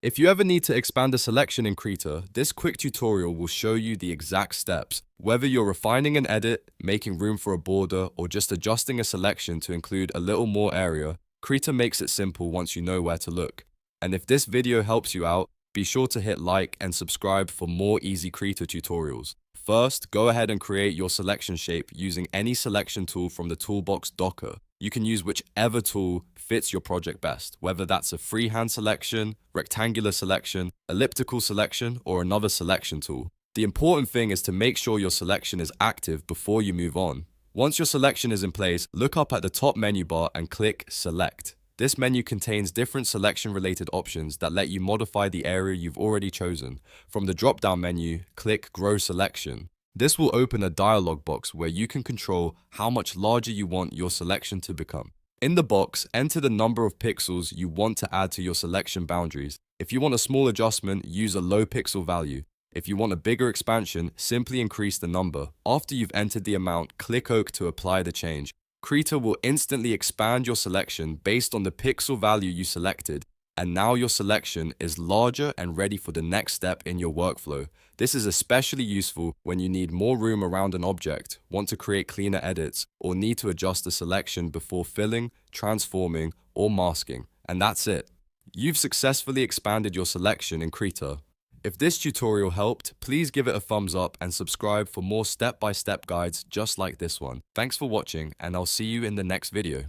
If you ever need to expand a selection in Krita, this quick tutorial will show you the exact steps. Whether you're refining an edit, making room for a border, or just adjusting a selection to include a little more area, Krita makes it simple once you know where to look. And if this video helps you out, be sure to hit like and subscribe for more easy Krita tutorials. First, go ahead and create your selection shape using any selection tool from the toolbox Docker. You can use whichever tool fits your project best, whether that's a freehand selection, rectangular selection, elliptical selection, or another selection tool. The important thing is to make sure your selection is active before you move on. Once your selection is in place, look up at the top menu bar and click Select. This menu contains different selection-related options that let you modify the area you've already chosen. From the drop-down menu, click Grow Selection. This will open a dialog box where you can control how much larger you want your selection to become. In the box, enter the number of pixels you want to add to your selection boundaries. If you want a small adjustment, use a low pixel value. If you want a bigger expansion, simply increase the number. After you've entered the amount, click OK to apply the change. Krita will instantly expand your selection based on the pixel value you selected, and now your selection is larger and ready for the next step in your workflow. This is especially useful when you need more room around an object, want to create cleaner edits, or need to adjust the selection before filling, transforming, or masking. And that's it. You've successfully expanded your selection in Krita. If this tutorial helped, please give it a thumbs up and subscribe for more step-by-step guides just like this one. Thanks for watching, and I'll see you in the next video.